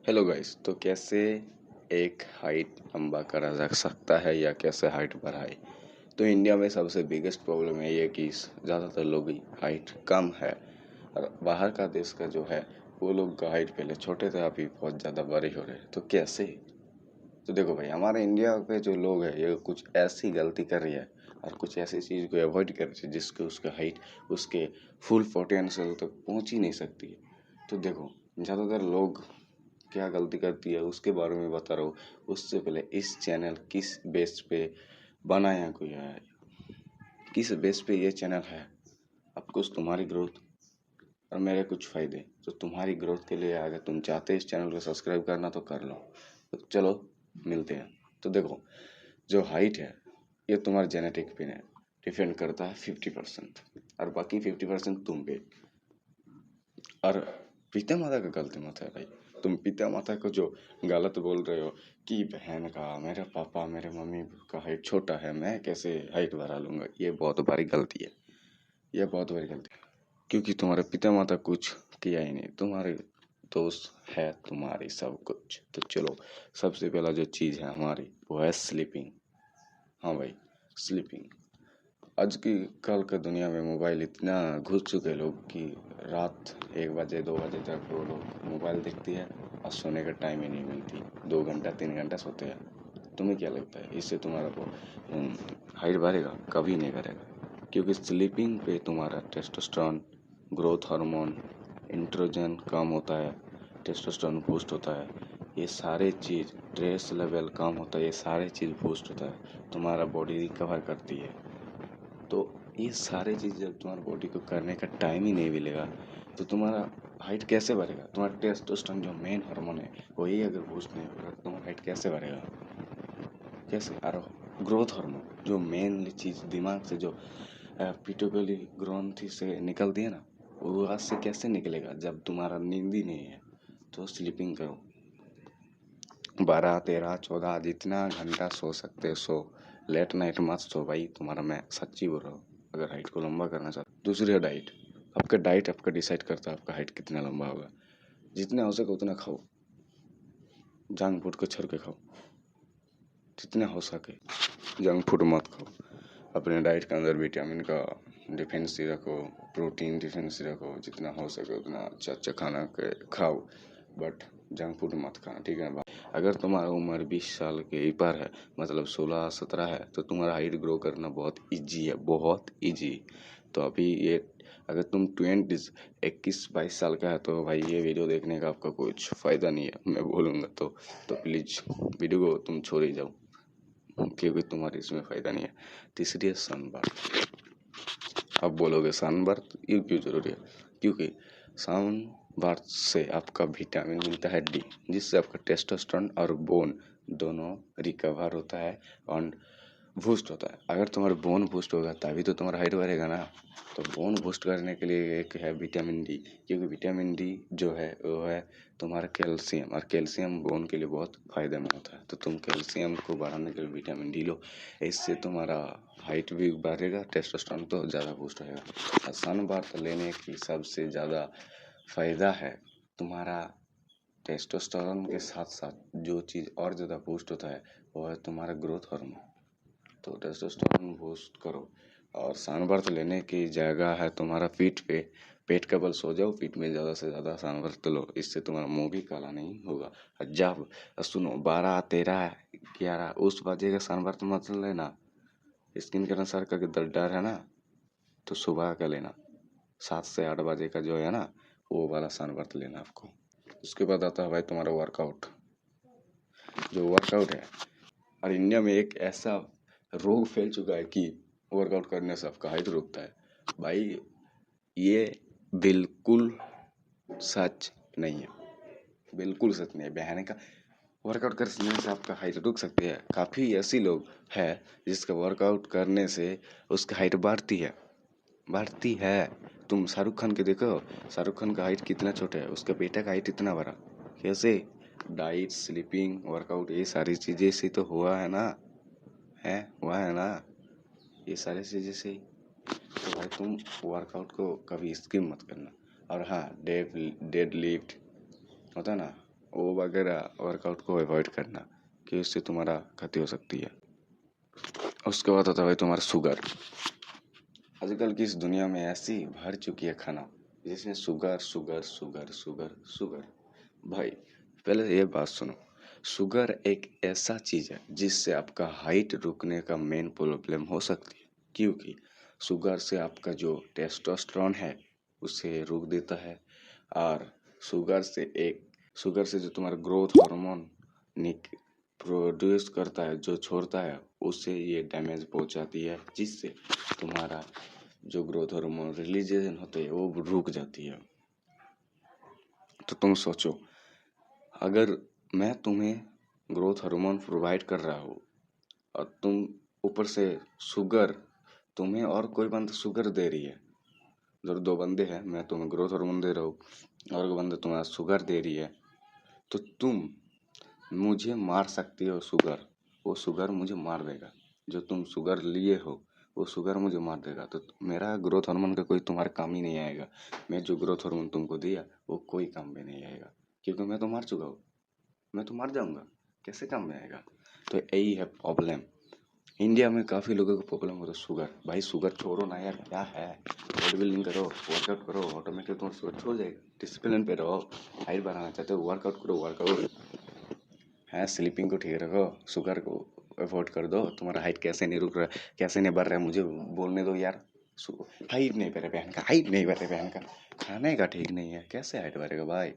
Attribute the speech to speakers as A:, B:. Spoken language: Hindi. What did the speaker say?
A: हेलो गाइस, तो कैसे एक हाइट लंबा करा जा सकता है या कैसे हाइट बढ़ाए। तो इंडिया में सबसे बिगेस्ट प्रॉब्लम है ये कि ज़्यादातर लोग की हाइट कम है और बाहर का देश का जो है वो लोग का हाइट पहले छोटे थे, अभी बहुत ज़्यादा बड़े हो रहे हैं। तो कैसे? तो देखो भाई, हमारे इंडिया पे जो लोग हैं ये कुछ ऐसी गलती कर रही है और कुछ ऐसी चीज़ को अवॉइड कर रही है जिसके उसका हाइट उसके फुल पोटेंशियल तक पहुंच ही नहीं सकती है। तो देखो, ज़्यादातर लोग क्या गलती करती है उसके बारे में बता रहा हूँ। उससे पहले इस चैनल किस बेस पे बनाया गया है, किस बेस पे ये चैनल है। अब कुछ तुम्हारी ग्रोथ और मेरे कुछ फ़ायदे। तो तुम्हारी ग्रोथ के लिए अगर तुम चाहते हो इस चैनल को सब्सक्राइब करना तो कर लो। तो चलो मिलते हैं। तो देखो, जो हाइट है ये तुम्हारे जेनेटिक पे है, डिपेंड करता है 50%, और बाकी 50% तुम पे। और पिता माता का गलती मत है भाई। तुम पिता माता को जो गलत बोल रहे हो कि बहन का, मेरे पापा मेरे मम्मी का हाइट छोटा है, मैं कैसे हाइट बढ़ा लूँगा, ये बहुत बड़ी गलती है। ये बहुत बड़ी गलती है क्योंकि तुम्हारे पिता माता कुछ किया ही नहीं, तुम्हारे दोस्त है तुम्हारी सब कुछ। तो चलो, सबसे पहला जो चीज़ है हमारी वो है स्लीपिंग। हाँ भाई, स्लीपिंग। आज की कल के दुनिया में मोबाइल इतना घुस चुके हैं लोग कि रात 1 बजे 2 बजे तक वो लोग मोबाइल देखती है और सोने का टाइम ही नहीं मिलती। 2 घंटा 3 घंटा सोते हैं। तुम्हें क्या लगता है इससे तुम्हारा वो हाइट बढ़ेगा? कभी नहीं करेगा, क्योंकि स्लीपिंग पे तुम्हारा टेस्टोस्टेरोन, ग्रोथ हार्मोन, इंट्रोजन कम होता है, टेस्टोस्टेरोन बूस्ट होता है, ये सारे चीज़, स्ट्रेस लेवल कम होता है, ये सारे चीज़ बूस्ट होता है, तुम्हारा बॉडी रिकवर करती है। तो ये सारे चीज़ जब तुम्हारी बॉडी को करने का टाइम ही नहीं मिलेगा तो तुम्हारा हाइट कैसे बढ़ेगा? तुम्हारा टेस्टोस्टेरोन जो मेन हार्मोन है वही अगर बूस्ट नहीं होगा तो तुम्हारा हाइट कैसे बढ़ेगा? कैसे? और ग्रोथ हार्मोन जो मेन चीज़ दिमाग से जो पिट्यूटरी ग्रंथि से निकलती है ना, वो आज से कैसे निकलेगा जब तुम्हारा नींद ही नहीं है? तो स्लीपिंग करो, 12 13 14 जितना घंटा सो सकते सो। लेट नाइट मत सो भाई, तुम्हारा मैं सच्ची बोल रहा हूँ अगर हाइट को लंबा करना चाहते। दूसरी है डाइट। आपका डाइट आपका डिसाइड करता है आपका हाइट कितना लंबा होगा। जितना हो सके उतना खाओ, जंक फूड को छोड़ के खाओ, जितना हो सके जंक फूड मत खाओ। अपने डाइट के अंदर विटामिन का डिफिशिएंसी रखो, प्रोटीन डिफिशिएंसी रखो, जितना हो सके उतना अच्छा अच्छा खाना के खाओ, बट जंक फूड मत खाना, ठीक है भाई? अगर तुम्हारा उम्र 20 साल के ऊपर है, मतलब 16 17 है, तो तुम्हारा हाइट ग्रो करना बहुत इजी है, बहुत इजी। तो अभी ये अगर तुम 21 22 साल का है तो भाई ये वीडियो देखने का आपका कुछ फ़ायदा नहीं है, मैं बोलूँगा। तो प्लीज़ वीडियो को तुम छोड़ ही जाओ, क्योंकि तुम्हारे इसमें फ़ायदा नहीं है। तीसरी है सनबर्न। अब बोलोगे सनबर्न ये क्यों जरूरी है? क्योंकि सनबर्न से आपका विटामिन मिलता है डी, जिससे आपका टेस्टोस्टेरोन और बोन दोनों रिकवर होता है और बूस्ट होता है। अगर तुम्हारा बोन बूस्ट होगा तभी तो तुम्हारा हाइट बढ़ेगा ना। तो बोन बूस्ट करने के लिए एक है विटामिन डी, क्योंकि विटामिन डी जो है वो है तुम्हारा कैल्शियम, और कैल्शियम बोन के लिए बहुत फायदेमंद होता है। तो तुम कैल्शियम को बढ़ाने के लिए विटामिन डी लो, इससे तुम्हारा हाइट भी बढ़ेगा, टेस्टोस्टेरोन तो ज़्यादा बूस्ट होगा। और सनबाथ लेने की सबसे ज़्यादा फायदा है तुम्हारा टेस्टोस्टेरोन के साथ साथ जो चीज़ और ज़्यादा बूस्ट होता है वो है तुम्हारा ग्रोथ हार्मोन। तो टेस्टोस्टेरोन बूस्ट करो। और सनबर्थ लेने की जगह है तुम्हारा पीठ पे, पेट के बल सो जाओ, पीठ में ज़्यादा से ज़्यादा सनबर्थ लो, इससे तुम्हारा मुंह भी काला नहीं होगा। और जब सुनो 12 13 11 उस बजे का सनबर्थ मत लेना, स्किन कैंसर का डर है ना, तो सुबह का लेना, 7 से 8 बजे का जो है ना वो वाला सनबर्थ लेना आपको। उसके बाद आता है भाई तुम्हारा वर्कआउट। जो वर्कआउट है, और इंडिया में एक ऐसा रोग फैल चुका है कि वर्कआउट करने से आपका हाइट रुकता है। भाई ये बिल्कुल सच नहीं है, बिल्कुल सच नहीं है। बहने का वर्कआउट करने से आपका हाइट रुक सकती है। काफ़ी ऐसी लोग हैं जिसका वर्कआउट करने से उसका हाइट बढ़ती है, बढ़ती है। तुम शाहरुख खान के देखो, शाहरुख खान का हाइट कितना छोटा है, उसका बेटा का हाइट इतना बड़ा। कैसे? डाइट, स्लीपिंग, वर्कआउट, ये सारी चीज़ें से तो हुआ है ना, है हुआ है ना, ये सारी चीज़ें से ही। तो भाई तुम वर्कआउट को कभी स्किप मत करना। और हाँ, डेड लिफ्ट होता है ना, वो वगैरह वर्कआउट को अवॉइड करना, कि उससे तुम्हारा क्षति हो सकती है। उसके बाद होता है भाई तुम्हारा शुगर। आजकल की इस दुनिया में ऐसी भर चुकी है खाना जिसमें sugar sugar sugar sugar sugar. भाई पहले ये बात सुनो, शुगर एक ऐसा चीज़ है जिससे आपका हाइट रुकने का मेन प्रॉब्लम हो सकती है, क्योंकि शुगर से आपका जो टेस्टोस्टेरोन है उसे रोक देता है। और शुगर से जो तुम्हारा ग्रोथ हार्मोन निक प्रोड्यूस करता है, जो छोड़ता है, उससे ये डैमेज पहुंचाती है, जिससे तुम्हारा जो ग्रोथ हार्मोन रिलीजेशन होते हैं वो रुक जाती है। तो तुम सोचो, अगर मैं तुम्हें ग्रोथ हार्मोन प्रोवाइड कर रहा हूँ और तुम ऊपर से शुगर, तुम्हें और कोई बंदा शुगर दे रही है, जो दो बंदे हैं, मैं तुम्हें ग्रोथ हार्मोन दे रहा हूँ और कोई बंदा तुम्हारा शुगर दे रही है, तो तुम मुझे मार सकती हो। वो शुगर मुझे मार देगा। जो तुम शुगर लिए हो वो शुगर मुझे मार देगा, तो मेरा ग्रोथ हार्मोन का कोई तुम्हारे काम ही नहीं आएगा। मैं जो ग्रोथ हार्मोन तुमको दिया वो कोई काम में नहीं आएगा, क्योंकि मैं तो मर चुका हूँ। मैं तो मर जाऊंगा, कैसे काम में आएगा? तो यही है प्रॉब्लम। इंडिया में काफ़ी लोगों को प्रॉब्लम होता है शुगर। भाई शुगर छोड़ो ना यार, क्या है? बॉडी बिल्डिंग करो, वर्कआउट करो, ऑटोमेटिक तुम्हारा शुगर छोड़ जाएगा। डिसिप्लिन पे रहो, हाइट बढ़ाना चाहते हो वर्कआउट करो, वर्कआउट है, स्लीपिंग को ठीक रखो, शुगर को अवॉइड कर दो। तुम्हारा हाइट कैसे नहीं रुक रहा है, कैसे नहीं बढ़ रहा है, मुझे बोलने दो यार। हाइट नहीं बढ़े बहन का, हाइट नहीं बढ़े बहन का, खाने का ठीक नहीं है, कैसे हाइट बढ़ेगा भाई?